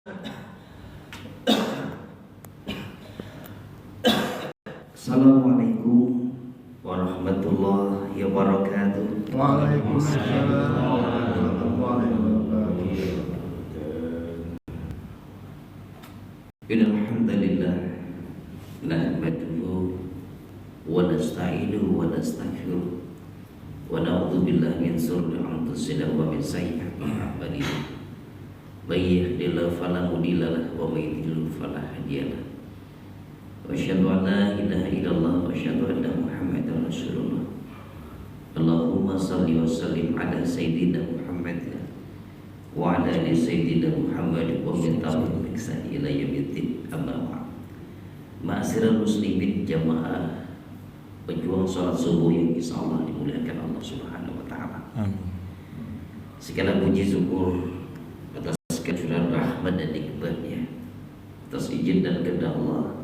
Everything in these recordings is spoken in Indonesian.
Assalamualaikum warahmatullahi wabarakatuh. Waalaikumsalam warahmatullahi wabarakatuh. Innal hamdalillah nahmaduhu wa nasta'inuhu wa nastaghfiruh wa na'udzu billahi min shururi anfusina wa min sayyi'ati a'malina. May yahdihillahu fala mudilla lahu wa may yudlil fala hadiya lahu. Wa asyhadu an la ilaha illallah wa asyhadu anna Muhammadar Rasulullah. Allahumma shalli wa sallim ala sayyidina Muhammad wa ala ali sayyidina Muhammad wa min tabi'ihim bi ihsan ila yaumiddin. Amma ba'd. Ma'asyiral muslimin jamaah pejuang salat subuh yang insyaallah dimuliakan Allah Subhanahu wa taala. Amin. Segala puji syukur atas kecurahan rahmat dan nikmat-Nya, atas izin dan kehendak Allah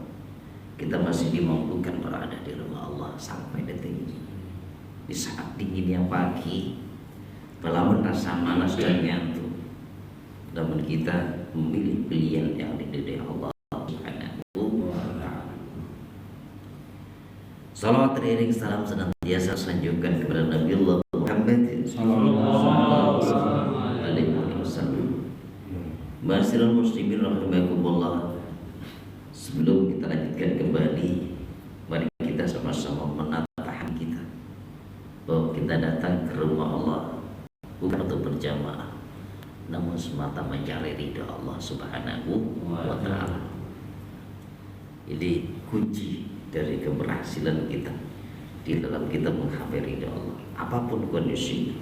kita masih dimampukan berada di rumah Allah sampai detik ini. Di saat dingin yang pagi, melawan rasa malas dan ngantuk, namun kita memilih pilihan yang diridhai Allah Subhanahu wa taala. Salawat teriring salam senantiasa sanjungkan kepada Nabi Allah Muhammad sallallahu alaihi wasallam. Ma'asyiral muslimin rahimakumullah. Sebelum kita lanjutkan kembali, mari kita sama-sama menata hati kita bahwa kita datang ke rumah Allah bukan untuk berjamaah, namun semata mencari ridha Allah Subhanahu wa taala. Ini kunci dari keberhasilan kita di dalam kita menghampiri ridha Allah, apapun kondisinya.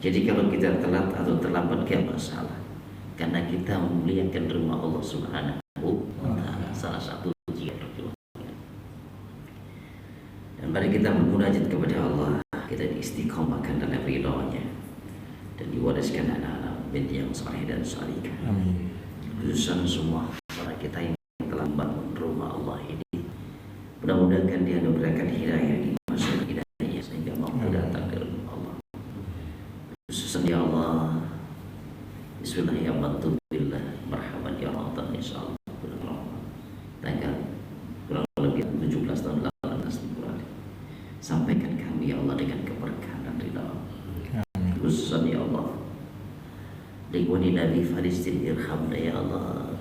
Jadi kalau kita telat atau terlambat gak masalah, karena kita memuliakan rumah Allah Subhanahu wa taala, salah satu ujian perjuangan. Dan mari kita bermunajat kepada Allah, kita diistiqomahkan dalam ridha-Nya dan diwariskan anak-anak binti yang saleh dan salihah. Amin. Khususan semua para kita yang telah membangun rumah Allah ini, mudah-mudahan dianugerahkan hidayah di masa hidayahnya sehingga mampu datang ke rumah Allah. Khususan ya Allah, bismillahirrahmanirrahim, marhaban ya Allah, insyaallah tanggal kurang lebih 17 tahun lalu sampaikan kami ya Allah dengan keberkahan dan ridha. Khususan ya Allah Ikhwani Nabi Filistin irhamna ya Allah.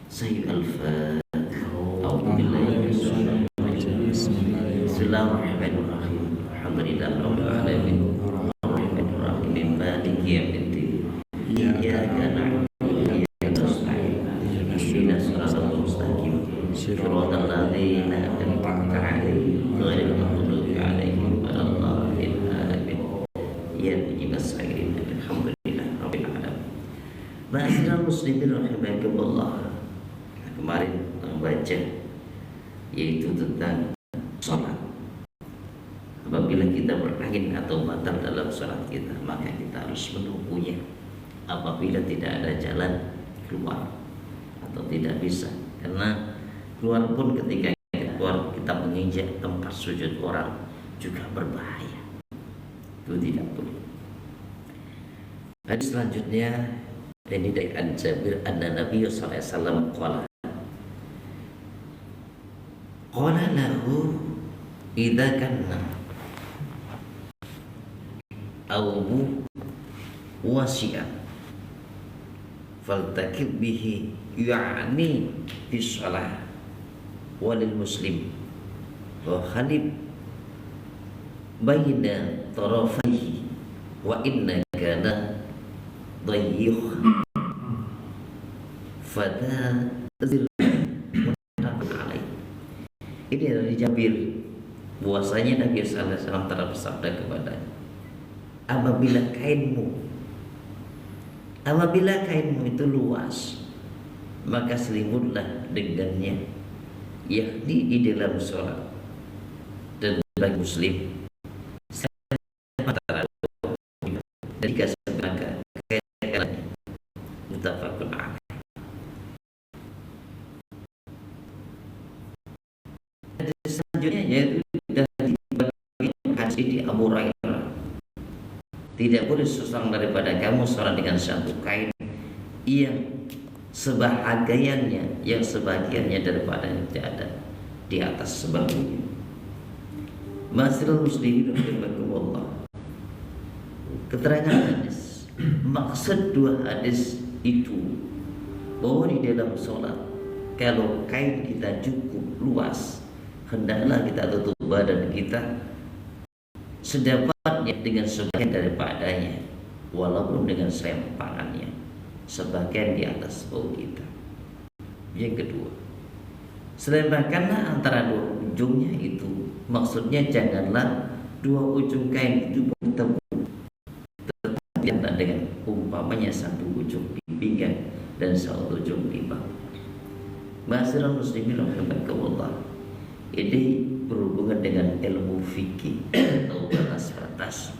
Sayyid al-Fatihah. A'udzu billahi minasyaitonir rajim. Bismillahirrahmanirrahim. Alhamdulillahi rabbil alamin. Arrahmanir rahim. Maliki yaumiddin. Iyyaka na'budu wa iyyaka nasta'in. Ihdinas siratal mustaqim. Shiratal ladzina an'amta 'alaihim ghairil maghdubi 'alaihim waladdallin. Amin. Ya mujiibas sa'irin. Alhamdulillahi rabbil alamin. Ma'asyiral muslimin rahimakumullah. Kemarin membaca yaitu tentang sholat. Apabila kita berangin atau batal dalam sholat kita, maka kita harus menunggunya. Apabila tidak ada jalan keluar atau tidak bisa, karena keluar pun ketika kita keluar kita menginjak tempat sujud orang juga berbahaya. Itu tidak boleh. Hadis selanjutnya ini dari An-Jabir anna Nabi sallallahu alaihi wasallam qala lahu idza kana awbu wasi'an faltakib bihi ya'ni bis shalah walil muslim wa khalib baina tarafaihi wa inna kana dayyikh fada zil alaih. Ini dari Jabir bahwasanya Nabi sallallahu alaihi wasallam telah bersabda kepadanya, apabila kainmu itu luas, maka selimutlah dengannya, yakni di dalam sholat. Dan bagi muslim dan jika maka kainnya mutafaqun alaih. Selanjutnya yaitu dari hadis ini Abu Hurairah, tidak boleh seseorang daripada kamu sholat dengan satu kain yang sebahagiannya, yang sebagiannya daripada yang tidak ada di atas sebagiannya. Masyaallah muslimin rahimakumullah. Keterangan hadis, maksud dua hadis itu bahwa di dalam sholat kalau kain kita cukup luas, hendaklah kita tutup badan kita sedapatnya dengan sebagian daripadanya, walaupun dengan selempangannya, sebagian di atas bau kita. Yang kedua, selempangkanlah antara dua ujungnya itu, maksudnya janganlah dua ujung kain itu bertemu, tetapi dengan umpamanya satu ujung di pinggang dan satu ujung di bahu. Ma'asyiral muslimin rahimakumullah. Ini berhubungan dengan ilmu fikih atau batas-batas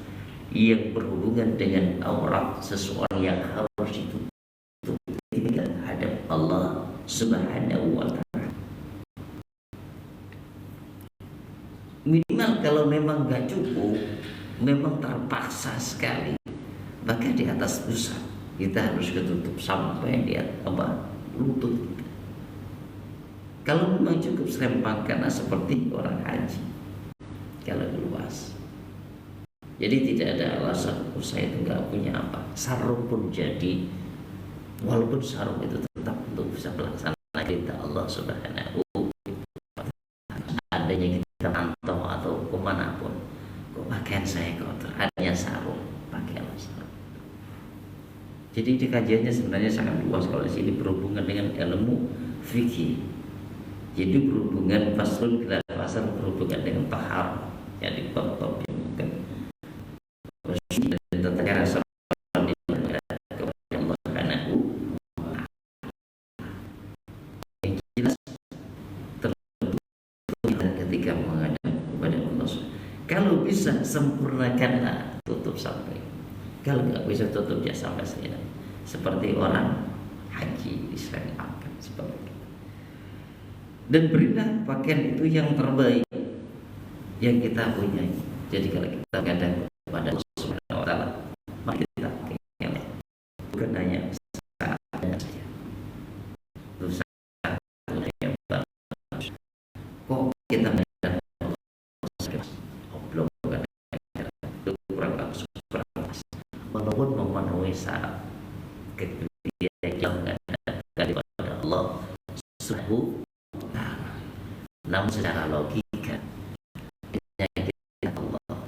yang berhubungan dengan aurat seseorang yang harus ditutup ketika hadap Allah Subhanahu wa ta'ala. Minimal kalau memang gak cukup, memang terpaksa sekali, maka di atas pusat kita harus ketutup sampai di lutut kita. Kalau memang cukup selempangkan seperti orang haji, kalau luas. Jadi tidak ada alasan saya itu nggak punya apa. Sarung pun jadi, walaupun sarung itu tetap untuk bisa melaksanakan perintah Allah Subhanahu wa ta'ala. Adanya kita pantau atau kemanapun, kok pakaian saya kotor, adanya sarung, pakailah sarung. Jadi di kajiannya sebenarnya sangat luas kalau di sini berhubungan dengan ilmu fikih. Jadi berhubungan faslun gelar pasal berhubungan dengan tahar, jadi bab-bab yang bukan dan tata cara sholat kepada Allah Subhanahu wa ta'ala. Yang jelas tertutup ketika menghadap kepada Allah. Kalau bisa sempurnakanlah tutup sampai. Kalau nggak bisa tutup ya sampai sini. Seperti orang haji diselempangkan seperti itu. Dan berilah pakaian itu yang terbaik yang kita punya. Jadi kalau kita menghadap kepada Allah Subhanahu wa ta'ala, mari kita pakai yang lain. Bukan hanya seadanya saja. Terus yang bagus. Kok kita menghadap Allah Subhanahu wa ta'ala kurang bagus, kurang pas. Walaupun memenuhi syarat kegiatan daripada Allah Subhanahu wa ta'ala, namun secara logika Allah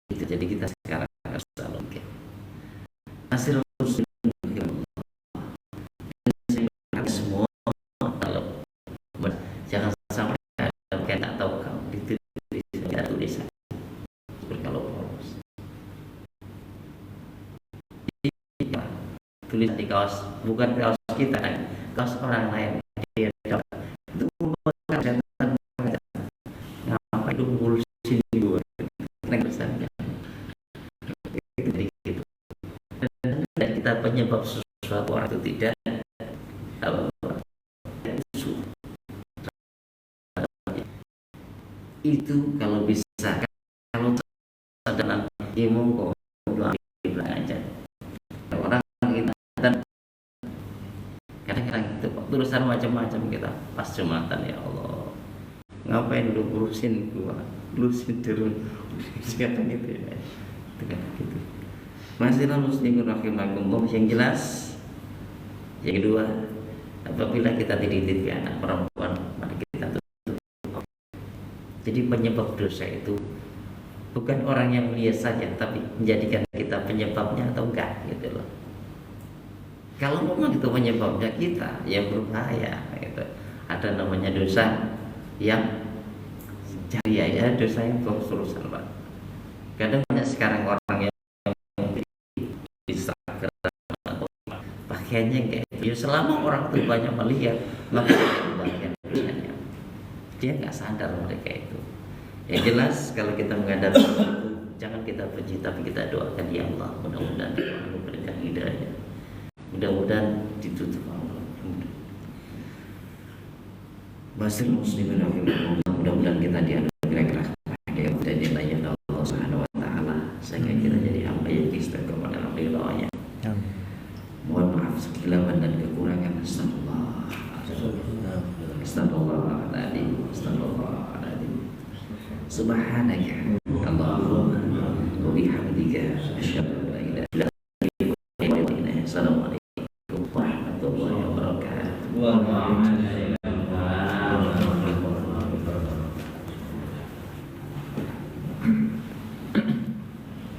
itu, jadi kita sekarang harus logika. Hasil semua kalau jangan sampai ada kena tahu kamu itu tidak tulisan kalau polos. Tulisan di kaos, bukan kaos kita, kaos orang lain. Dia itu bukan ngapa itu ngurusin gue negesannya gitu. Dan kita penyebab sesuatu orang itu tidak itu kalau bisa, kalau dalam ilmu kok aja orang kita dan kadang-kadang itu tulisan macam-macam kita pas Jumatan, ya Allah ngapain lu urusin gua, urusin turun sekarang gitu ya, gitu. Masyaallah muslimin rahimakumullah. Yang jelas, yang kedua, apabila kita dititipi anak perempuan, mari kita tutup. Jadi penyebab dosa itu bukan orang yang melihat saja, tapi menjadikan kita penyebabnya atau enggak gitu loh. Kalau memang itu penyebabnya kita, ya berbahaya gitu. Ada namanya dosa yang jariah, ya dosa yang terus-terusan, Pak. Kadang banyak sekarang orang yang bisa pakaiannya kayak itu. Ya selama orang itu banyak melihat, maka bagian dosanya. Dia nggak sadar mereka itu. Yang jelas kalau kita menghadapi itu, jangan kita benci, tapi kita doakan, ya Allah, mudah-mudahan Allah memberikan hidayah, mudah-mudahan ditutup Allah. Masyaallah muslimin rahimakumullah. Mudah-mudahan kita dianugerahi rahmat dan nilai Allah Subhanahu wa ta'ala, sehingga kita jadi hamba yang istiqomah dalam ridhonya. Mohon maaf kesilapan dan kekurangan. Astagfirullahaladzim. Subhanaka Allahumma wa bihamdika asyhadu